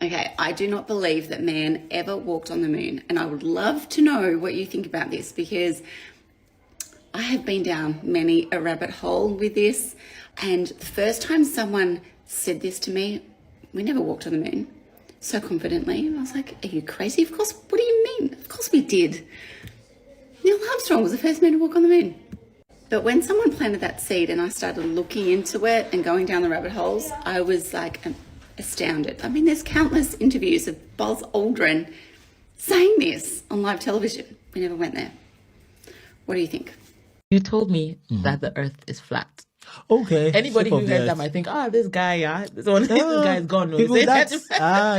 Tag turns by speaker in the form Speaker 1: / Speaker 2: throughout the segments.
Speaker 1: Okay, I do not believe that man ever walked on the moon. And I would love to know what you think about this, because I have been down many a rabbit hole with this. And the first time someone said this to me, we never walked on the moon, so confidently, I was like, are you crazy? Of course, what do you mean? Of course we did. Neil Armstrong was the first man to walk on the moon. But when someone planted that seed and I started looking into it and going down the rabbit holes, I was like astounded. I mean, there's countless interviews of Buzz Aldrin saying this on live television. We never went there. What do you think?
Speaker 2: You told me that the earth is flat.
Speaker 3: Okay.
Speaker 2: Anybody who hears that might think, this guy, this guy is gone.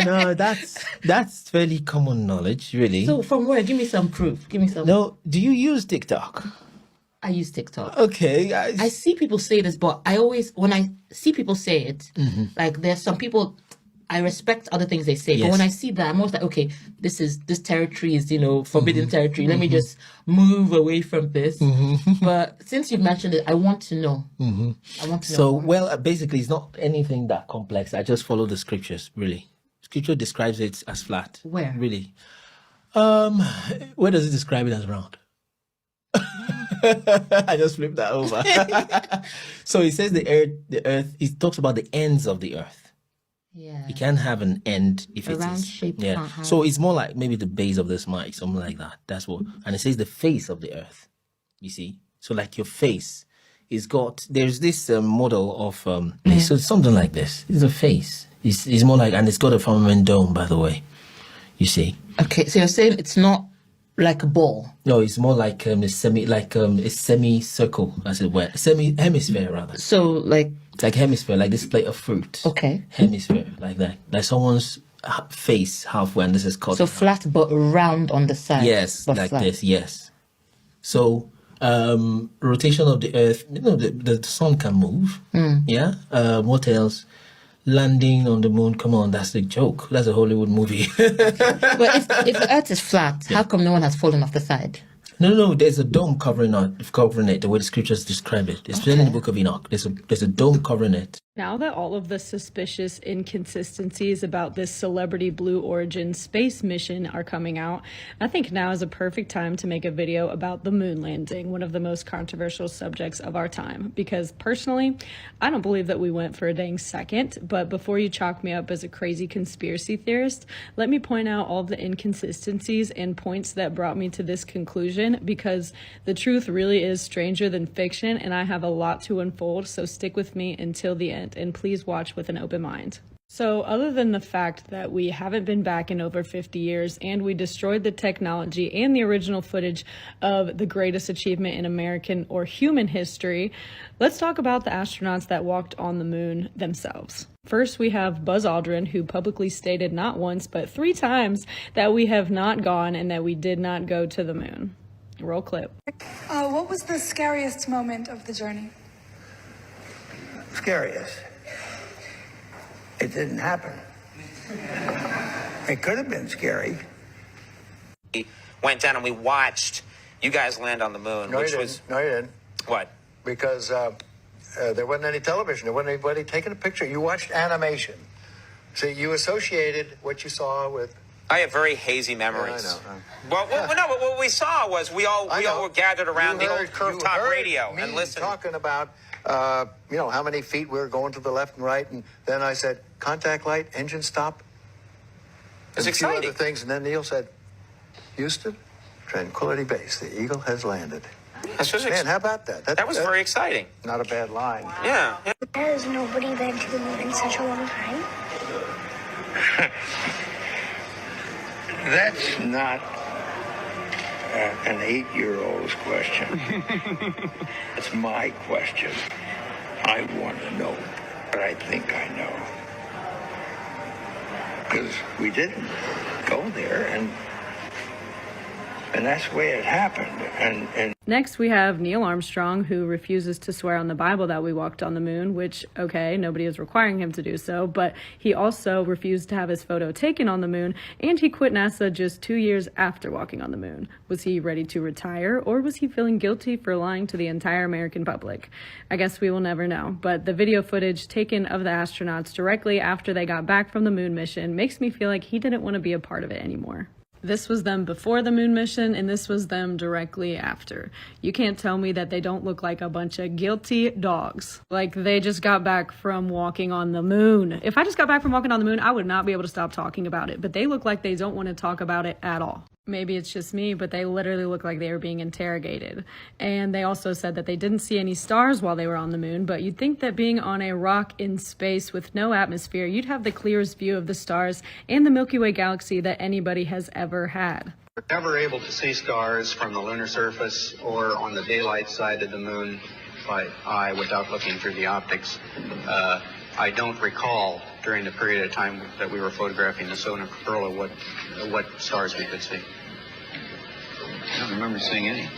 Speaker 2: No,
Speaker 3: that's fairly common knowledge, really.
Speaker 2: So from where? Give me some proof.
Speaker 3: No, do you use TikTok?
Speaker 2: I use TikTok.
Speaker 3: Okay.
Speaker 2: I see people say this, but when I see people say it, like there's some people, I respect other things they say, but when I see that, I'm always like, okay, this territory is, forbidden territory. Let me just move away from this. But since you've mentioned it, I want to know. I want to know.
Speaker 3: So, well, basically, it's not anything that complex. I just follow the scriptures, really. Scripture describes it as flat.
Speaker 2: Where?
Speaker 3: Really. Where does it describe it as round? I just flipped that over. So it says the earth, it talks about the ends of the earth.
Speaker 2: Yeah.
Speaker 3: You can't have an end if
Speaker 2: a
Speaker 3: it
Speaker 2: round
Speaker 3: is.
Speaker 2: Shape
Speaker 3: Yeah. So it's more like maybe the base of this mic, something like that. That's what. And it says the face of the earth. You see? So like your face is there's this model of, so it's something like this. It's a face. It's more like, and it's got a firmament dome, by the way. You see?
Speaker 2: Okay, so you're saying it's not like a ball?
Speaker 3: No, it's more like a semicircle, as it were. Hemisphere, rather.
Speaker 2: So like
Speaker 3: hemisphere, like this plate of fruit.
Speaker 2: Okay.
Speaker 3: Hemisphere, like that. Like someone's face halfway, and this is cut.
Speaker 2: So flat but round on the side.
Speaker 3: Yes, like
Speaker 2: flat.
Speaker 3: this, yes. So, rotation of the earth, the sun can move. Yeah? What else? Landing on the moon, come on, that's a joke. That's a Hollywood movie.
Speaker 2: But if the earth is flat, how come no one has fallen off the side?
Speaker 3: No, there's a dome covering it, the way the scriptures describe it. It's in the book of Enoch. There's a dome covering it.
Speaker 4: Now that all of the suspicious inconsistencies about this Celebrity Blue Origin space mission are coming out, I think now is a perfect time to make a video about the moon landing, one of the most controversial subjects of our time. Because personally, I don't believe that we went for a dang second, but before you chalk me up as a crazy conspiracy theorist, let me point out all of the inconsistencies and points that brought me to this conclusion, because the truth really is stranger than fiction, and I have a lot to unfold, so stick with me until the end. And please watch with an open mind. So other than the fact that we haven't been back in over 50 years and we destroyed the technology and the original footage of the greatest achievement in American or human history, let's talk about the astronauts that walked on the moon themselves. First, we have Buzz Aldrin, who publicly stated not once but 3 times that we have not gone and that we did not go to the moon. Roll clip.
Speaker 5: What was the scariest moment of the journey?
Speaker 6: Scariest. It didn't happen. It could have been scary.
Speaker 7: We went down and we watched you guys land on the moon,
Speaker 6: No, you didn't.
Speaker 7: What?
Speaker 6: Because there wasn't any television. There wasn't anybody taking a picture. You watched animation. See, you associated what you saw with...
Speaker 7: I have very hazy memories.
Speaker 6: Yeah, I know.
Speaker 7: Well, but what we saw was we all were gathered around the old rooftop radio and listened.
Speaker 6: Talking about how many feet we were going to the left and right, and then I said, contact light, engine stop.
Speaker 7: It's
Speaker 6: and
Speaker 7: exciting.
Speaker 6: A few other things, and then Neil said, Houston, Tranquility Base, the Eagle has landed. Man, how about that?
Speaker 7: That was very exciting.
Speaker 6: Not a bad line.
Speaker 7: Yeah.
Speaker 8: Has nobody been to the moon in such a long time?
Speaker 6: That's not an 8-year-old's question. It's my question. I want to know, but I think I know. Because we didn't go there, and And that's the way it happened. And
Speaker 4: Next, we have Neil Armstrong, who refuses to swear on the Bible that we walked on the moon, which, okay, nobody is requiring him to do so, but he also refused to have his photo taken on the moon, and he quit NASA just 2 years after walking on the moon. Was he ready to retire, or was he feeling guilty for lying to the entire American public? I guess we will never know, but the video footage taken of the astronauts directly after they got back from the moon mission makes me feel like he didn't want to be a part of it anymore. This was them before the moon mission, and this was them directly after. You can't tell me that they don't look like a bunch of guilty dogs. Like they just got back from walking on the moon. If I just got back from walking on the moon, I would not be able to stop talking about it, but they look like they don't want to talk about it at all. Maybe it's just me, but they literally look like they were being interrogated. And they also said that they didn't see any stars while they were on the moon, but you'd think that being on a rock in space with no atmosphere, you'd have the clearest view of the stars and the Milky Way galaxy that anybody has ever had.
Speaker 9: We're never able to see stars from the lunar surface or on the daylight side of the moon by eye without looking through the optics. I don't recall during the period of time that we were photographing the solar corona what stars we could see. I don't remember seeing any.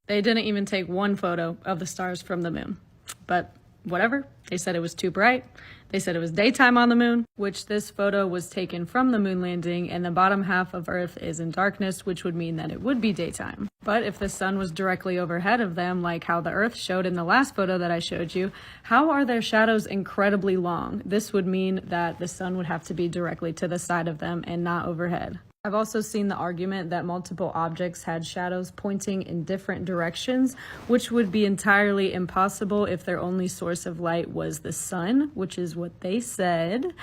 Speaker 4: They didn't even take one photo of the stars from the moon. But whatever, they said it was too bright. They said it was daytime on the moon, which this photo was taken from the moon landing, and the bottom half of Earth is in darkness, which would mean that it would be daytime. But if the sun was directly overhead of them, like how the Earth showed in the last photo that I showed you, how are their shadows incredibly long? This would mean that the sun would have to be directly to the side of them and not overhead. I've also seen the argument that multiple objects had shadows pointing in different directions, which would be entirely impossible if their only source of light was the sun, which is what they said.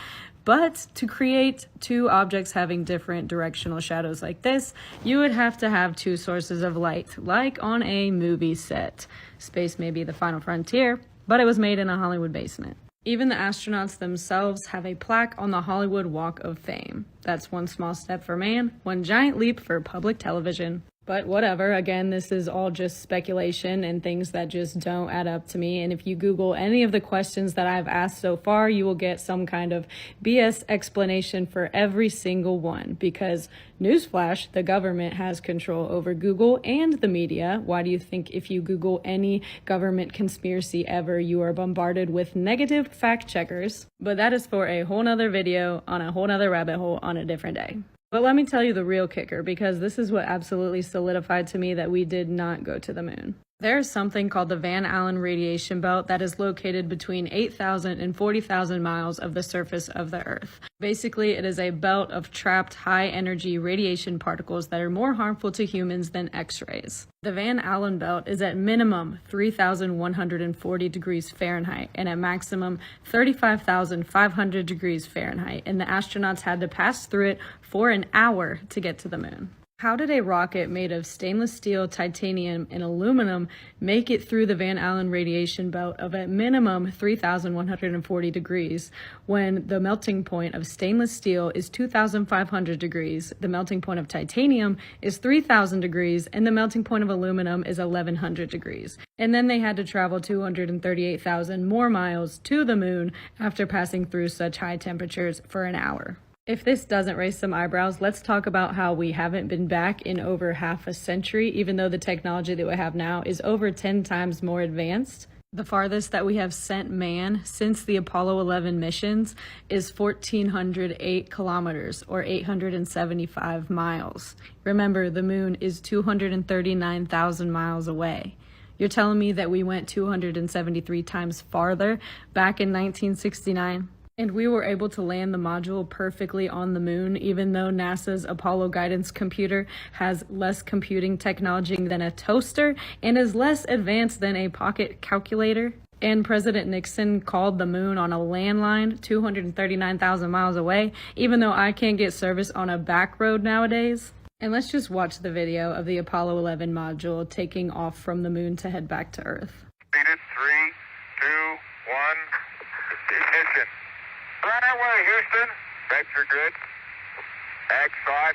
Speaker 4: But to create two objects having different directional shadows like this, you would have to have two sources of light, like on a movie set. Space may be the final frontier, but it was made in a Hollywood basement. Even the astronauts themselves have a plaque on the Hollywood Walk of Fame. That's one small step for man, one giant leap for public television. But whatever, again, this is all just speculation and things that just don't add up to me. And if you Google any of the questions that I've asked so far, you will get some kind of BS explanation for every single one. Because, newsflash, the government has control over Google and the media. Why do you think if you Google any government conspiracy ever, you are bombarded with negative fact checkers? But that is for a whole nother video on a whole nother rabbit hole on a different day. But let me tell you the real kicker, because this is what absolutely solidified to me that we did not go to the moon. There is something called the Van Allen radiation belt that is located between 8,000 and 40,000 miles of the surface of the Earth. Basically, it is a belt of trapped high-energy radiation particles that are more harmful to humans than X-rays. The Van Allen belt is at minimum 3,140 degrees Fahrenheit and at maximum 35,500 degrees Fahrenheit, and the astronauts had to pass through it for an hour to get to the moon. How did a rocket made of stainless steel, titanium, and aluminum make it through the Van Allen radiation belt of at minimum 3,140 degrees when the melting point of stainless steel is 2,500 degrees, the melting point of titanium is 3,000 degrees, and the melting point of aluminum is 1,100 degrees? And then they had to travel 238,000 more miles to the moon after passing through such high temperatures for an hour. If this doesn't raise some eyebrows, let's talk about how we haven't been back in over half a century, even though the technology that we have now is over 10 times more advanced. The farthest that we have sent man since the Apollo 11 missions is 1,408 kilometers, or 875 miles. Remember, the moon is 239,000 miles away. You're telling me that we went 273 times farther back in 1969? And we were able to land the module perfectly on the moon, even though NASA's Apollo guidance computer has less computing technology than a toaster and is less advanced than a pocket calculator. And President Nixon called the moon on a landline 239,000 miles away, even though I can't get service on a back road nowadays. And let's just watch the video of the Apollo 11 module taking off from the moon to head back to Earth.
Speaker 10: 3, 2, 1, ignition. Right away, Houston. Vector good. X5.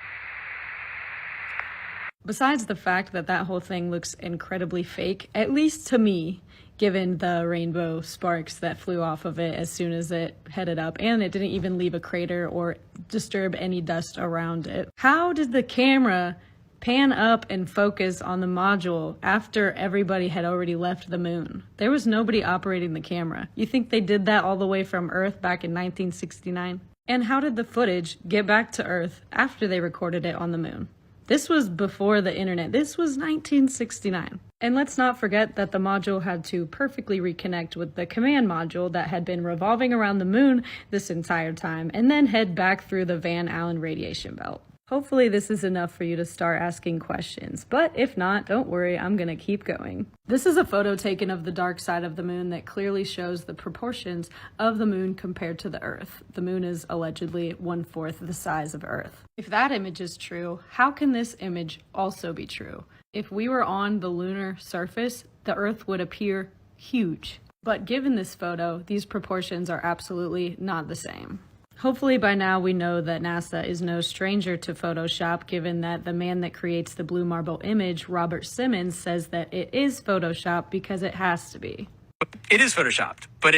Speaker 4: Besides the fact that that whole thing looks incredibly fake, at least to me, given the rainbow sparks that flew off of it as soon as it headed up, and it didn't even leave a crater or disturb any dust around it. How did the camera pan up and focus on the module after everybody had already left the moon? There was nobody operating the camera. You think they did that all the way from Earth back in 1969? And how did the footage get back to Earth after they recorded it on the moon? This was before the internet. This was 1969. And let's not forget that the module had to perfectly reconnect with the command module that had been revolving around the moon this entire time, and then head back through the Van Allen radiation belt. Hopefully this is enough for you to start asking questions, but if not, don't worry, I'm gonna keep going. This is a photo taken of the dark side of the moon that clearly shows the proportions of the moon compared to the Earth. The moon is allegedly 1/4 the size of Earth. If that image is true, how can this image also be true? If we were on the lunar surface, the Earth would appear huge. But given this photo, these proportions are absolutely not the same. Hopefully by now we know that NASA is no stranger to Photoshop, given that the man that creates the blue marble image, Robert Simmons, says that it is Photoshop because it has to be.
Speaker 11: It is Photoshopped, but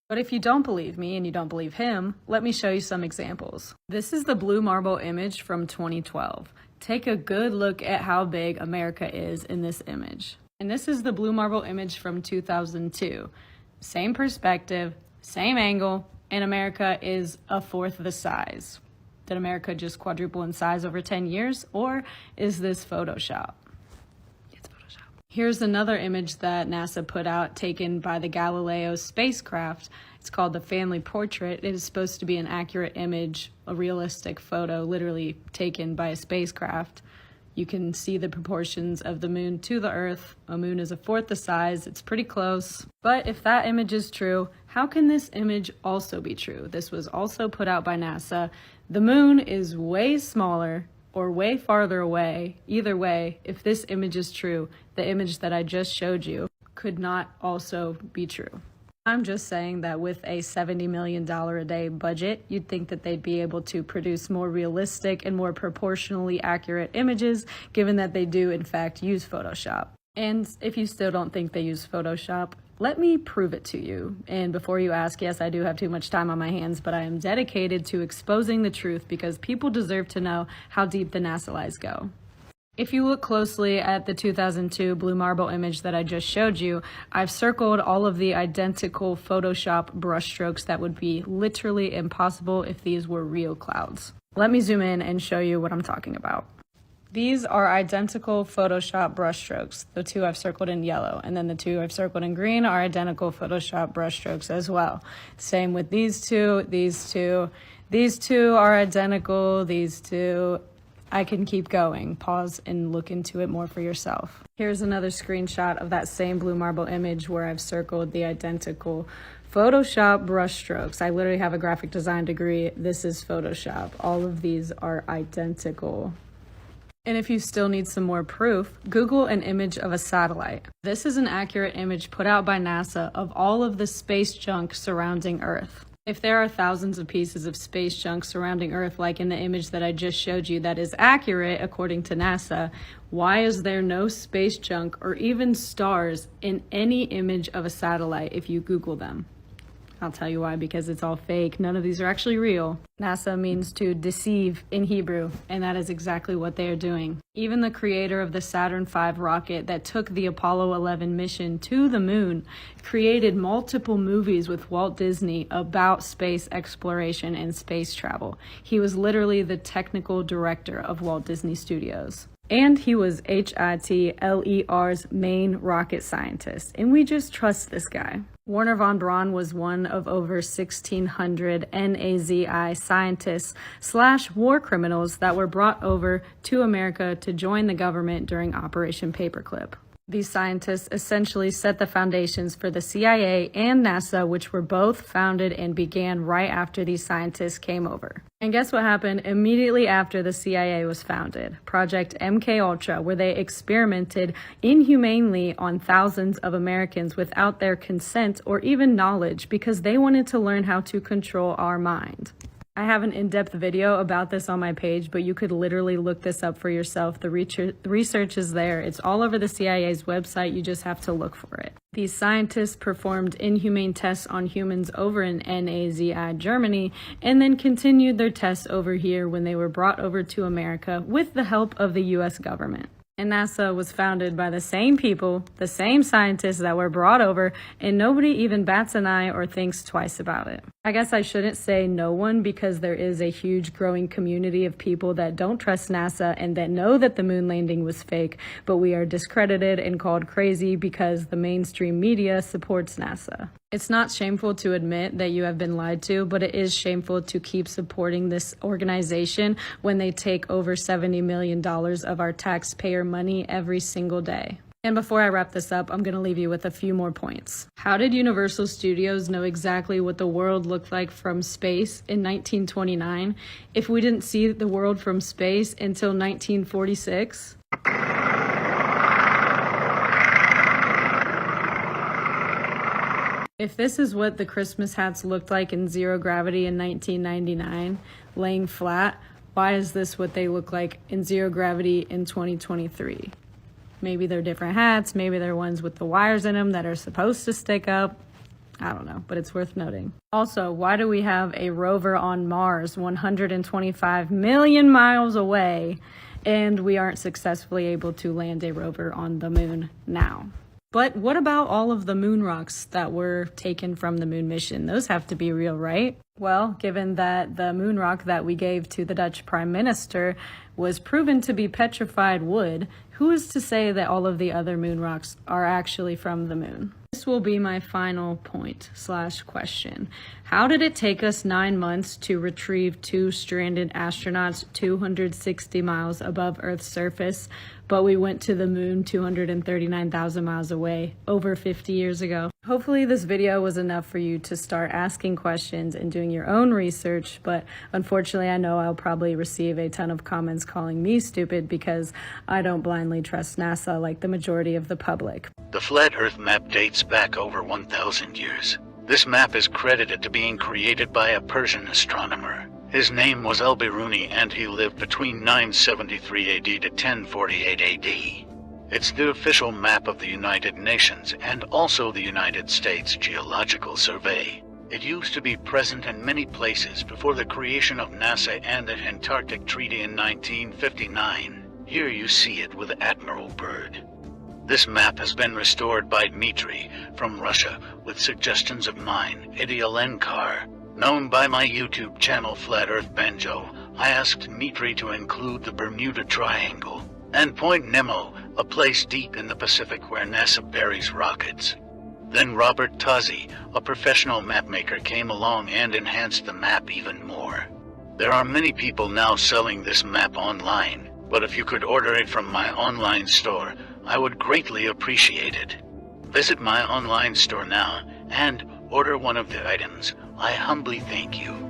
Speaker 4: But if you don't believe me and you don't believe him, let me show you some examples. This is the blue marble image from 2012. Take a good look at how big America is in this image. And this is the blue marble image from 2002. Same perspective, same angle, and America is 1/4 the size. Did America just quadruple in size over 10 years, or is this Photoshop? It's Photoshop. Here's another image that NASA put out, taken by the Galileo spacecraft. It's called the Family Portrait. It is supposed to be an accurate image, a realistic photo, literally taken by a spacecraft. You can see the proportions of the moon to the Earth. A moon is 1/4 the size. It's pretty close. But if that image is true, how can this image also be true? This was also put out by NASA. The moon is way smaller or way farther away. Either way, if this image is true, the image that I just showed you could not also be true. I'm just saying that with a $70 million a day budget, you'd think that they'd be able to produce more realistic and more proportionally accurate images, given that they do in fact use Photoshop. And if you still don't think they use Photoshop, let me prove it to you. And before you ask, yes, I do have too much time on my hands, but I am dedicated to exposing the truth because people deserve to know how deep the NASA lies go. If you look closely at the 2002 blue marble image that I just showed you, I've circled all of the identical Photoshop brushstrokes that would be literally impossible if these were real clouds. Let me zoom in and show you what I'm talking about. These are identical Photoshop brushstrokes. The two I've circled in yellow, and then the two I've circled in green are identical Photoshop brushstrokes as well. Same with these two, these two. These two are identical, these two. I can keep going. Pause and look into it more for yourself. Here's another screenshot of that same blue marble image where I've circled the identical Photoshop brushstrokes. I literally have a graphic design degree. This is Photoshop. All of these are identical. And if you still need some more proof, Google an image of a satellite. This is an accurate image put out by NASA of all of the space junk surrounding Earth. If there are thousands of pieces of space junk surrounding Earth, like in the image that I just showed you, that is accurate according to NASA, why is there no space junk or even stars in any image of a satellite if you Google them? I'll tell you why, because it's all fake. None of these are actually real. NASA means to deceive in Hebrew, and that is exactly what they are doing. Even the creator of the Saturn V rocket that took the Apollo 11 mission to the moon created multiple movies with Walt Disney about space exploration and space travel. He was literally the technical director of Walt Disney Studios. And he was HITLER's main rocket scientist, and we just trust this guy. Wernher von Braun was one of over 1,600 NAZI scientists / war criminals that were brought over to America to join the government during Operation Paperclip. These scientists essentially set the foundations for the CIA and NASA, which were both founded and began right after these scientists came over. And guess what happened immediately after the CIA was founded? Project MKUltra, where they experimented inhumanely on thousands of Americans without their consent or even knowledge because they wanted to learn how to control our mind. I have an in-depth video about this on my page, but you could literally look this up for yourself. The research is there. It's all over the CIA's website. You just have to look for it. These scientists performed inhumane tests on humans over in Nazi Germany and then continued their tests over here when they were brought over to America with the help of the US government. And NASA was founded by the same people, the same scientists that were brought over, and nobody even bats an eye or thinks twice about it. I guess I shouldn't say no one, because there is a huge growing community of people that don't trust NASA and that know that the moon landing was fake, but we are discredited and called crazy because the mainstream media supports NASA. It's not shameful to admit that you have been lied to, but it is shameful to keep supporting this organization when they take over $70 million of our taxpayer money every single day. And before I wrap this up, I'm going to leave you with a few more points. How did Universal Studios know exactly what the world looked like from space in 1929 if we didn't see the world from space until 1946? If this is what the Christmas hats looked like in zero gravity in 1999, laying flat, why is this what they look like in zero gravity in 2023? Maybe they're different hats, maybe they're ones with the wires in them that are supposed to stick up. I don't know, but it's worth noting. Also, why do we have a rover on Mars 125 million miles away and we aren't successfully able to land a rover on the moon now? But what about all of the moon rocks that were taken from the moon mission? Those have to be real, right? Well, given that the moon rock that we gave to the Dutch Prime Minister was proven to be petrified wood, who is to say that all of the other moon rocks are actually from the moon? This will be my final point/question. How did it take us 9 months to retrieve 2 stranded astronauts 260 miles above Earth's surface, but we went to the moon 239,000 miles away over 50 years ago? Hopefully this video was enough for you to start asking questions and doing your own research, but unfortunately I know I'll probably receive a ton of comments calling me stupid because I don't blindly trust NASA like the majority of the public.
Speaker 12: The Flat Earth map dates back over 1,000 years. This map is credited to being created by a Persian astronomer. His name was Al-Biruni and he lived between 973 AD to 1048 AD. It's the official map of the United Nations and also the United States Geological Survey. It used to be present in many places before the creation of NASA and the Antarctic Treaty in 1959. Here you see it with Admiral Byrd. This map has been restored by Dmitry from Russia with suggestions of mine, Eddie Alenkar. Known by my YouTube channel Flat Earth Banjo, I asked Dmitry to include the Bermuda Triangle and Point Nemo, a place deep in the Pacific where NASA buries rockets. Then Robert Tozzi, a professional mapmaker, came along and enhanced the map even more. There are many people now selling this map online, but if you could order it from my online store, I would greatly appreciate it. Visit my online store now and order one of the items. I humbly thank you.